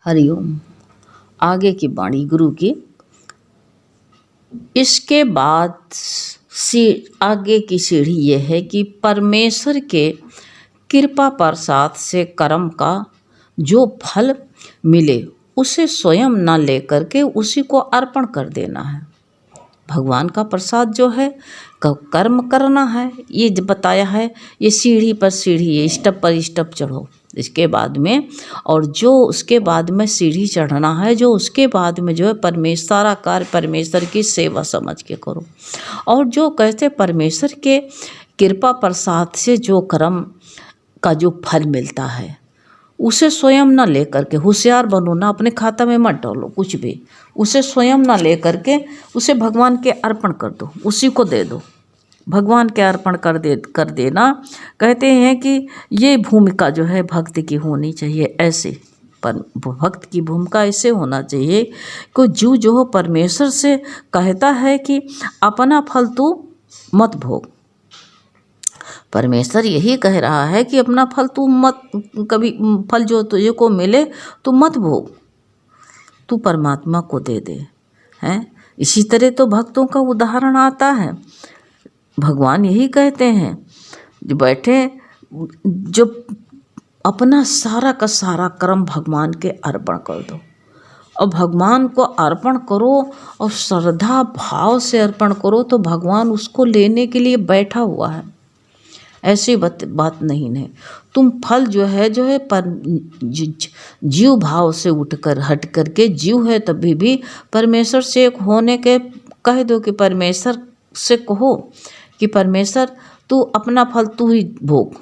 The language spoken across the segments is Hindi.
हरिओम। आगे की वाणी गुरु की। इसके बाद आगे की सीढ़ी यह है कि परमेश्वर के कृपा प्रसाद से कर्म का जो फल मिले उसे स्वयं न लेकर के उसी को अर्पण कर देना है। भगवान का प्रसाद जो है कर्म करना है, ये बताया है। ये सीढ़ी पर सीढ़ी है, स्टेप पर स्टेप चढ़ो इसके बाद में, और जो उसके बाद में सीढ़ी चढ़ना है, जो उसके बाद में जो है परमेश्वर कार्य परमेश्वर की सेवा समझ के करो। और जो कहते परमेश्वर के कृपा प्रसाद से जो कर्म का जो फल मिलता है उसे स्वयं ना लेकर के, होशियार बनो ना, अपने खाता में मत डालो कुछ भी, उसे स्वयं ना लेकर के उसे भगवान के अर्पण कर दो, उसी को दे दो, भगवान के अर्पण कर देना। कहते हैं कि ये भूमिका जो है भक्त की होनी चाहिए ऐसे, पर भक्त की भूमिका ऐसे होना चाहिए कि जीव जो हो परमेश्वर से कहता है कि अपना फल तू मत भोग। परमेश्वर यही कह रहा है कि अपना फल तू मत, कभी फल जो तुझे को मिले तू मत भोग, तू परमात्मा को दे दे हैं। इसी तरह तो भक्तों का उदाहरण आता है। भगवान यही कहते हैं जो बैठे, जो अपना सारा का सारा कर्म भगवान के अर्पण कर दो, और भगवान को अर्पण करो और श्रद्धा भाव से अर्पण करो तो भगवान उसको लेने के लिए बैठा हुआ है। ऐसी बात नहीं है। तुम फल जो है पर जीव भाव से उठकर हट करके, जीव है तभी भी परमेश्वर से एक होने के कह दो कि परमेश्वर से कहो कि परमेश्वर तू अपना फल तू ही भोग,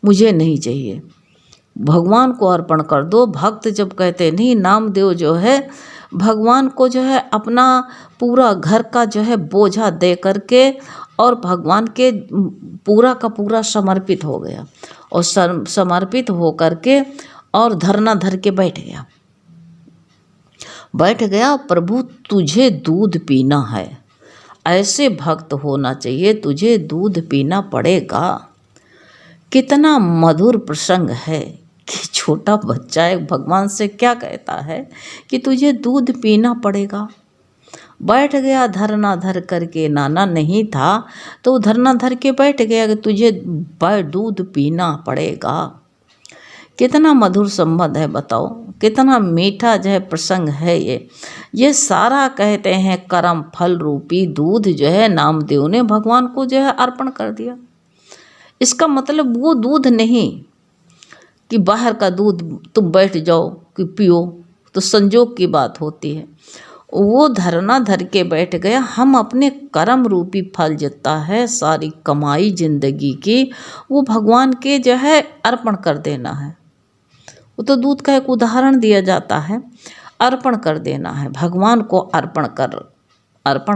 मुझे नहीं चाहिए, भगवान को अर्पण कर दो। भक्त जब कहते नहीं, नामदेव जो है भगवान को जो है अपना पूरा घर का जो है बोझा दे करके और भगवान के पूरा का पूरा समर्पित हो गया, और समर्पित हो करके और धरना धर के बैठ गया। प्रभु तुझे दूध पीना है, ऐसे भक्त होना चाहिए, तुझे दूध पीना पड़ेगा। कितना मधुर प्रसंग है कि छोटा बच्चा एक भगवान से क्या कहता है कि तुझे दूध पीना पड़ेगा। बैठ गया धरना धर करके, नाना नहीं था तो धरना धर के बैठ गया कि तुझे दूध पीना पड़ेगा। कितना मधुर संबंध है, बताओ कितना मीठा जो है प्रसंग है ये सारा कहते हैं कर्म फल रूपी दूध जो है नामदेव ने भगवान को जो है अर्पण कर दिया। इसका मतलब वो दूध नहीं कि बाहर का दूध तुम बैठ जाओ कि पियो, तो संजोग की बात होती है। वो धरना धर के बैठ गया। हम अपने कर्म रूपी फल जितना है सारी कमाई जिंदगी की वो भगवान के जो है अर्पण कर देना है। वो तो दूध का एक उदाहरण दिया जाता है, अर्पण कर देना है भगवान को, अर्पण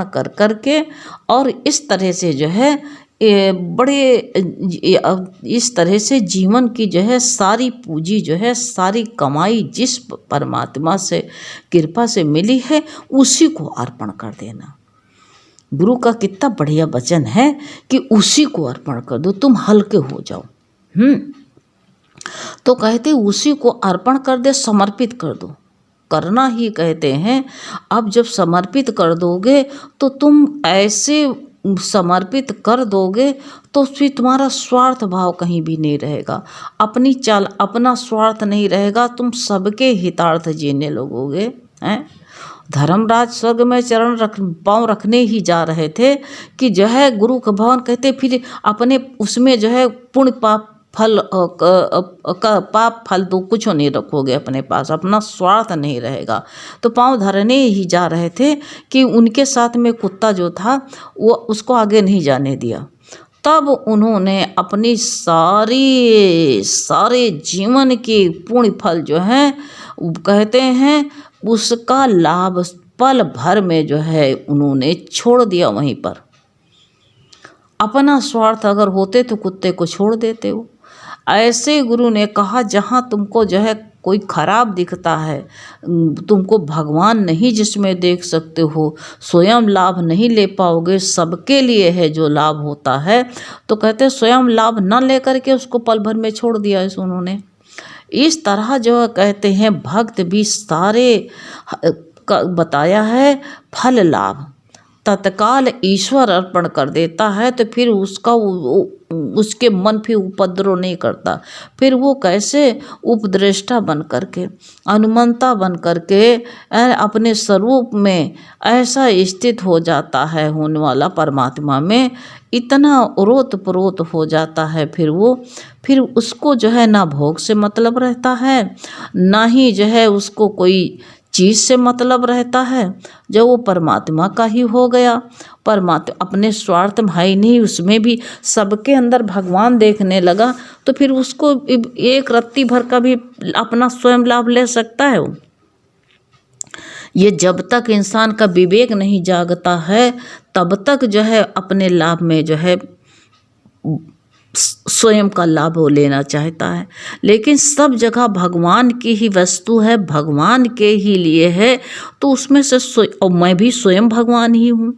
कर करके, और इस तरह से जो है बड़े इस तरह से जीवन की जो है सारी पूंजी जो है सारी कमाई जिस परमात्मा से कृपा से मिली है उसी को अर्पण कर देना। गुरु का कितना बढ़िया वचन है कि उसी को अर्पण कर दो, तुम हल्के हो जाओ। तो कहते उसी को अर्पण कर दे, समर्पित कर दो, करना ही कहते हैं। अब जब समर्पित कर दोगे तो तुम ऐसे समर्पित कर दोगे तो फिर तुम्हारा स्वार्थ भाव कहीं भी नहीं रहेगा, अपनी चाल अपना स्वार्थ नहीं रहेगा, तुम सबके हितार्थ जीने लगोगे हैं। धर्मराज स्वर्ग में पाँव रखने ही जा रहे थे कि जो है गुरु का भवन कहते, फिर अपने उसमें जो है पुण्य पाप फल पाप फल तो कुछ नहीं रखोगे अपने पास, अपना स्वार्थ नहीं रहेगा। तो पाँव धरने ही जा रहे थे कि उनके साथ में कुत्ता जो था वो उसको आगे नहीं जाने दिया। तब उन्होंने अपनी सारे जीवन के पुण्य फल जो है कहते हैं उसका लाभ पल भर में जो है उन्होंने छोड़ दिया। वहीं पर अपना स्वार्थ अगर होते तो कुत्ते को छोड़ देते हो। ऐसे गुरु ने कहा जहाँ तुमको जो है कोई खराब दिखता है, तुमको भगवान नहीं जिसमें देख सकते हो, स्वयं लाभ नहीं ले पाओगे, सबके लिए है जो लाभ होता है, तो कहते स्वयं लाभ न लेकर के उसको पल भर में छोड़ दिया है उन्होंने। इस तरह जो कहते हैं भक्त भी सारे बताया है फल लाभ तत्काल ईश्वर अर्पण कर देता है, तो फिर उसका उसके मन फिर उपद्रव नहीं करता। फिर वो कैसे उपद्रष्टा बन करके अनुमंता बन करके अपने स्वरूप में ऐसा स्थित हो जाता है, होने वाला परमात्मा में इतना ओरोत प्रोत हो जाता है। फिर उसको जो है ना भोग से मतलब रहता है, ना ही जो है उसको कोई चीज़ से मतलब रहता है। जब वो परमात्मा का ही हो गया, परमात्मा अपने स्वार्थ में है ही नहीं, उसमें भी सबके अंदर भगवान देखने लगा, तो फिर उसको एक रत्ती भर का भी अपना स्वयं लाभ ले सकता है वो। ये जब तक इंसान का विवेक नहीं जागता है तब तक जो है अपने लाभ में जो है स्वयं का लाभ वो लेना चाहता है। लेकिन सब जगह भगवान की ही वस्तु है, भगवान के ही लिए है, तो उसमें से और मैं भी स्वयं भगवान ही हूँ,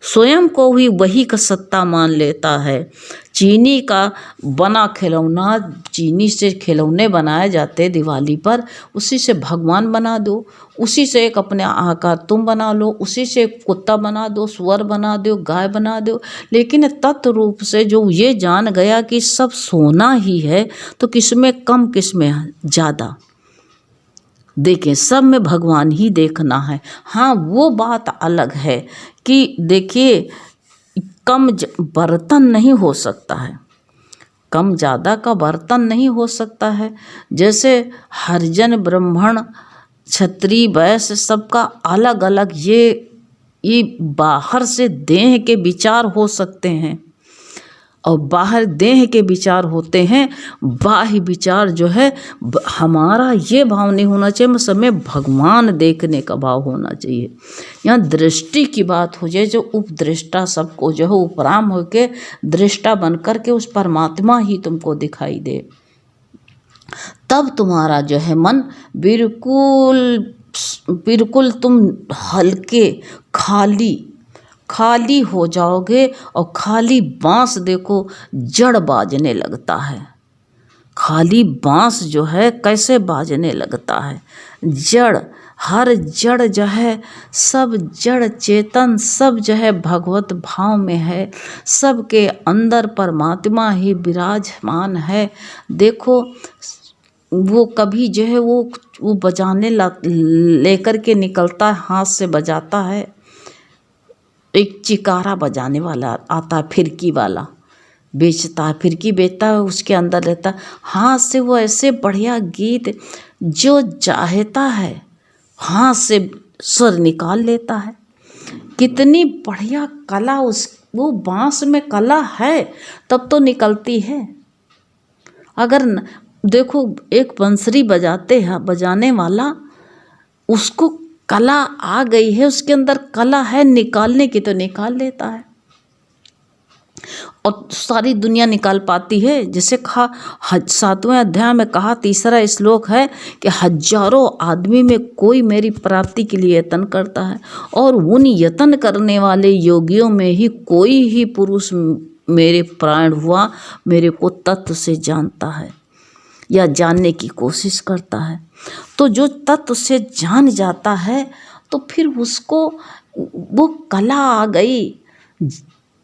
स्वयं को ही वही का सत्ता मान लेता है। चीनी का बना खिलौना, चीनी से खिलौने बनाए जाते दिवाली पर, उसी से भगवान बना दो, उसी से एक अपने आकार तुम बना लो, उसी से कुत्ता बना दो, सुअर बना दो, गाय बना दो। लेकिन तत्व रूप से जो ये जान गया कि सब सोना ही है, तो किसमें कम किसमें ज़्यादा, देखें सब में भगवान ही देखना है। हाँ, वो बात अलग है कि देखिए कम बर्तन नहीं हो सकता है, कम ज़्यादा का बर्तन नहीं हो सकता है। जैसे हरिजन ब्राह्मण क्षत्रिय वैश्य सबका अलग अलग ये बाहर से देह के विचार हो सकते हैं और बाहर देह के विचार होते हैं, बाह्य विचार जो है हमारा ये भाव नहीं होना चाहिए, सब में भगवान देखने का भाव होना चाहिए। यहाँ दृष्टि की बात हो जाए, जो उपदृष्टा सबको जो है उपराम होके दृष्टा बन कर के उस परमात्मा ही तुमको दिखाई दे, तब तुम्हारा जो है मन बिल्कुल तुम हल्के खाली हो जाओगे। और खाली बांस देखो जड़ बाजने लगता है, खाली बांस जो है कैसे बाजने लगता है, जड़, हर जड़ जो है सब जड़ चेतन सब जो है भगवत भाव में है, सबके अंदर परमात्मा ही विराजमान है। देखो वो कभी जो है वो बजाने लेकर के निकलता है, हाथ से बजाता है, एक चिकारा बजाने वाला आता है, फिरकी वाला बेचता है, फिरकी बेचता है, उसके अंदर रहता हाथ से वो ऐसे बढ़िया गीत जो चाहता है हाथ से स्वर निकाल लेता है। कितनी बढ़िया कला वो बांस में कला है, तब तो निकलती है। अगर देखो एक बंसरी बजाने वाला, उसको कला आ गई है, उसके अंदर कला है निकालने की, तो निकाल लेता है और सारी दुनिया निकाल पाती है। जैसे कहा 7वें अध्याय में कहा, तीसरा श्लोक है कि हजारों आदमी में कोई मेरी प्राप्ति के लिए यत्न करता है और उन यत्न करने वाले योगियों में ही कोई ही पुरुष मेरे प्राण हुआ मेरे को तत्व से जानता है या जानने की कोशिश करता है। तो जो तत्व से जान जाता है तो फिर उसको वो कला आ गई,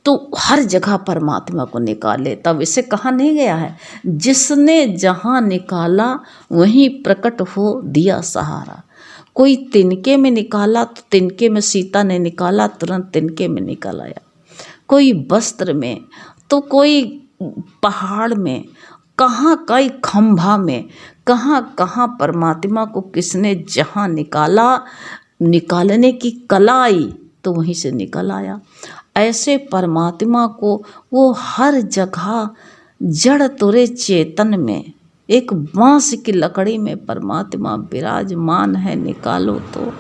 तो हर जगह परमात्मा को निकाल लेता। वैसे कहा नहीं गया है, जिसने जहाँ निकाला वहीं प्रकट हो दिया सहारा। कोई तिनके में निकाला तो तिनके में सीता ने निकाला, तुरंत तिनके में निकल आया। कोई वस्त्र में तो कोई पहाड़ में, कहाँ कई खंभा में, कहाँ कहाँ परमात्मा को किसने जहाँ निकाला, निकालने की कला आई तो वहीं से निकल आया। ऐसे परमात्मा को वो हर जगह जड़ तुरे चेतन में, एक बांस की लकड़ी में परमात्मा विराजमान है। निकालो तो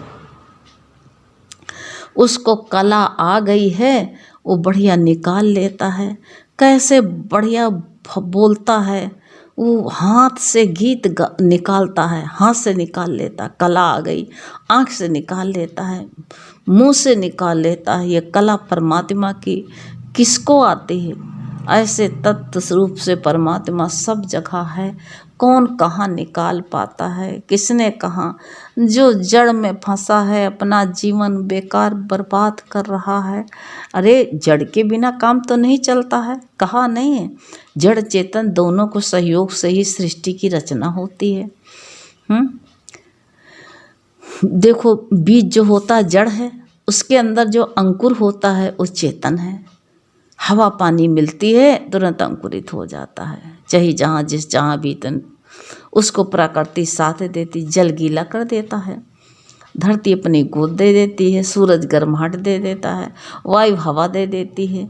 उसको कला आ गई है, वो बढ़िया निकाल लेता है। कैसे बढ़िया बोलता है, वो हाथ से गीत निकालता है, हाथ से निकाल लेता, कला आ गई। आँख से निकाल लेता है, मुंह से निकाल लेता है। ये कला परमात्मा की किसको आती है? ऐसे तत्व रूप से परमात्मा सब जगह है, कौन कहाँ निकाल पाता है, किसने कहाँ। जो जड़ में फंसा है अपना जीवन बेकार बर्बाद कर रहा है। अरे जड़ के बिना काम तो नहीं चलता है, कहा नहीं है। जड़ चेतन दोनों को सहयोग से ही सृष्टि की रचना होती है। देखो बीज जो होता जड़ है, उसके अंदर जो अंकुर होता है वो चेतन है। हवा पानी मिलती है तुरंत अंकुरित हो जाता है, चाहे जहाँ जिस जहाँ भी तन उसको प्रकृति साथ देती, जल गीला कर देता है, धरती अपनी गोद दे देती है, सूरज गर्माहट दे देता है, वायु हवा दे देती है,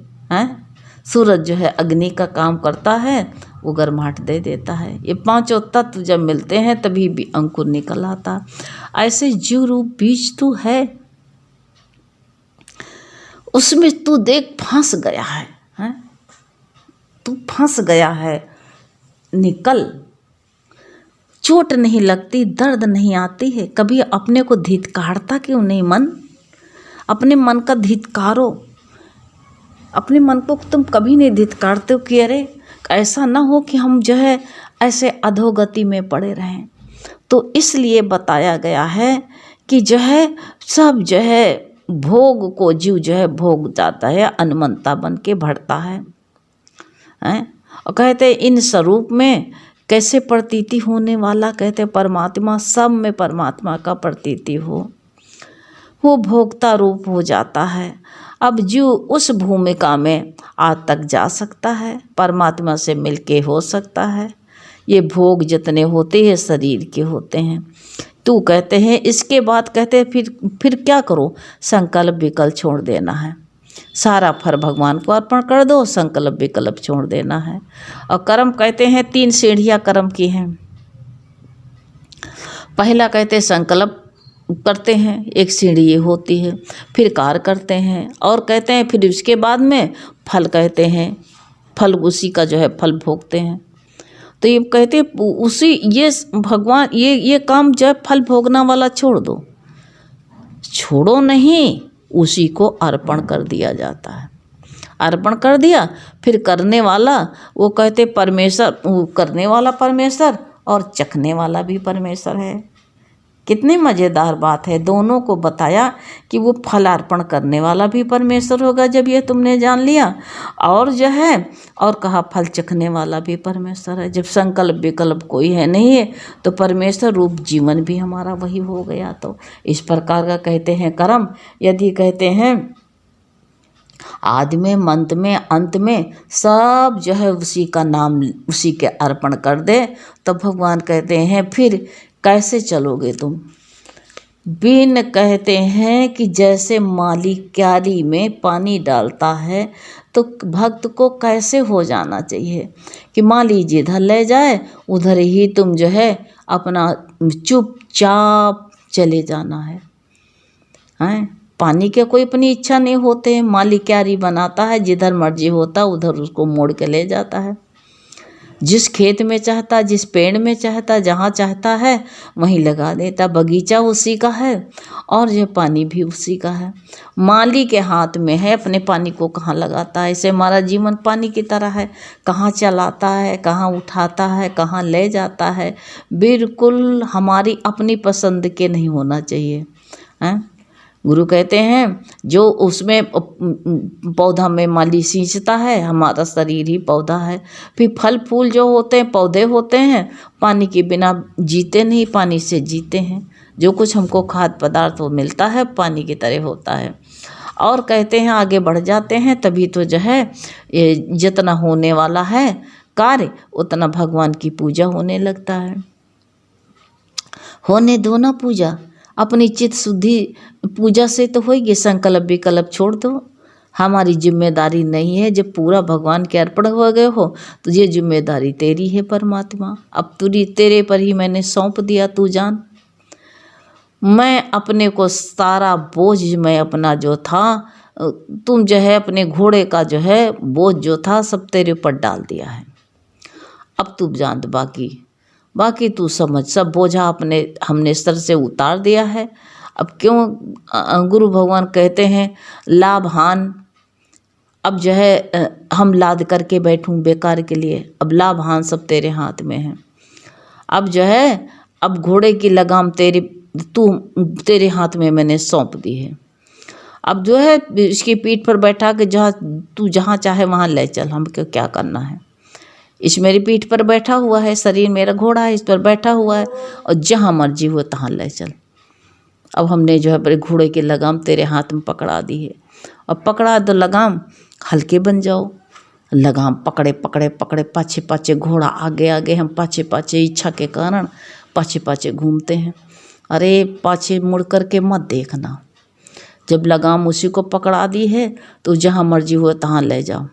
सूरज जो है अग्नि का काम करता है, वो गर्माहट दे देता है। ये पांचों तत्व जब मिलते हैं तभी भी अंकुर निकल आता। ऐसे जीव रूप बीज तू है, उसमें तू देख फंस गया है, तू फंस गया है। निकल, चोट नहीं लगती, दर्द नहीं आती है। कभी अपने को धिक्कारता क्यों नहीं मन? अपने मन का धिक्कारो। अपने मन को तुम कभी नहीं धिक्कारते हो कि अरे ऐसा ना हो कि हम जो है ऐसे अधोगति में पड़े रहें। तो इसलिए बताया गया है कि जो है सब जो है भोग को जीव जो है भोग जाता है, अनमनता बन के बढ़ता है, और कहते हैं इन स्वरूप में कैसे प्रतीति होने वाला, कहते हैं परमात्मा, सब में परमात्मा का प्रतीति हो, वो भोक्ता रूप हो जाता है। अब जीव उस भूमिका में आज तक जा सकता है, परमात्मा से मिलके हो सकता है। ये भोग जितने होते हैं शरीर के होते हैं। तू कहते हैं इसके बाद कहते हैं फिर क्या करो? संकल्प विकल्प छोड़ देना है, सारा फल भगवान को अर्पण कर दो, संकल्प विकल्प छोड़ देना है। और कर्म कहते हैं 3 सीढ़ियाँ कर्म की हैं। पहला कहते हैं संकल्प करते हैं, एक सीढ़ी ये होती है, फिर कार्य करते हैं, और कहते हैं फिर उसके बाद में फल कहते हैं, फल उसी का जो है फल भोगते हैं। तो ये कहते हैं उसी ये भगवान ये काम जो है फल भोगना वाला छोड़ दो, छोड़ो नहीं, उसी को अर्पण कर दिया जाता है। अर्पण कर दिया, फिर करने वाला वो कहते परमेश्वर, वो करने वाला परमेश्वर और चखने वाला भी परमेश्वर है। कितनी मज़ेदार बात है। दोनों को बताया कि वो फल अर्पण करने वाला भी परमेश्वर होगा जब ये तुमने जान लिया, और जो है और कहा फल चखने वाला भी परमेश्वर है। जब संकल्प विकल्प कोई है नहीं है तो परमेश्वर रूप जीवन भी हमारा वही हो गया। तो इस प्रकार का कहते हैं कर्म। यदि कहते हैं आदि में, मंत में, अंत में सब जो है उसी का नाम उसी के अर्पण कर दे, तो भगवान कहते हैं फिर कैसे चलोगे तुम? बिन कहते हैं कि जैसे माली क्यारी में पानी डालता है तो भक्त को कैसे हो जाना चाहिए कि माली जिधर ले जाए उधर ही तुम जो है अपना चुपचाप चले जाना है। पानी के कोई अपनी इच्छा नहीं होते, माली क्यारी बनाता है, जिधर मर्जी होता उधर उसको मोड़ के ले जाता है। जिस खेत में चाहता, जिस पेड़ में चाहता, जहाँ चाहता है वहीं लगा देता। बगीचा उसी का है और यह पानी भी उसी का है। माली के हाथ में है अपने पानी को कहाँ लगाता है। ऐसे हमारा जीवन पानी की तरह है, कहाँ चलाता है, कहाँ उठाता है, कहाँ ले जाता है, बिल्कुल हमारी अपनी पसंद के नहीं होना चाहिए। गुरु कहते हैं जो उसमें पौधा में माली सींचता है, हमारा शरीर ही पौधा है। फिर फल फूल जो होते हैं पौधे होते हैं, पानी के बिना जीते नहीं, पानी से जीते हैं। जो कुछ हमको खाद्य पदार्थ वो मिलता है पानी की तरह होता है। और कहते हैं आगे बढ़ जाते हैं तभी तो जो है ये जितना होने वाला है कार्य उतना भगवान की पूजा होने लगता है। होने दो ना पूजा, अपनी चित्त शुद्धि पूजा से तो होगी। संकल्प विकल्प छोड़ दो, हमारी जिम्मेदारी नहीं है। जब पूरा भगवान के अर्पण हो गए हो तो ये जिम्मेदारी तेरी है परमात्मा। अब तेरे पर ही मैंने सौंप दिया, तू जान। मैं अपने को सारा बोझ मैं अपना जो था, तुम जो है अपने घोड़े का जो है बोझ जो था सब तेरे ऊपर डाल दिया है। अब तू जान, बाकी तू समझ, सब बोझा अपने हमने सर से उतार दिया है। अब क्यों गुरु भगवान कहते हैं लाभ हान, अब जो है हम लाद करके बैठूं बेकार के लिए, अब लाभ हान सब तेरे हाथ में है। अब जो है, अब घोड़े की लगाम तेरे हाथ में मैंने सौंप दी है। अब जो है इसकी पीठ पर बैठा के तू जहाँ चाहे वहाँ ले चल, हमको क्या करना है। इस मेरी पीठ पर बैठा हुआ है, शरीर मेरा घोड़ा है, इस पर बैठा हुआ है, और जहाँ मर्जी हो तहाँ ले चल। अब हमने जो है बड़े घोड़े की लगाम तेरे हाथ में पकड़ा दी है, और पकड़ा दो लगाम, हल्के बन जाओ। लगाम पकड़े पकड़े पकड़े पाछे पाछे, घोड़ा आगे आगे, हम पाछे पाछे, इच्छा के कारण पाछे पाछे घूमते हैं। अरे पाछे मुड़ कर के मत देखना, जब लगाम उसी को पकड़ा दी है तो जहाँ मर्जी हो तहाँ ले जाओ।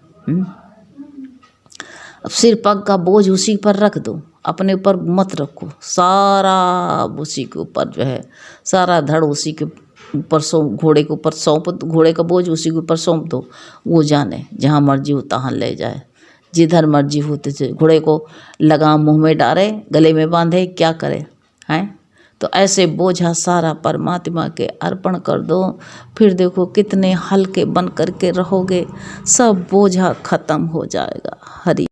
अब सिर पग का बोझ उसी पर रख दो, अपने ऊपर मत रखो। सारा उसी के ऊपर जो है, सारा धड़ उसी के ऊपर घोड़े के ऊपर सौंप, घोड़े का बोझ उसी के ऊपर सौंप दो। वो जाने जहाँ मर्जी हो तहाँ ले जाए, जिधर मर्जी होते। घोड़े को लगाम मुँह में डाले, गले में बांधे, क्या करे हैं। तो ऐसे बोझा सारा परमात्मा के अर्पण कर दो, फिर देखो कितने हल्के बन करके रहोगे, सब बोझा खत्म हो जाएगा। हरि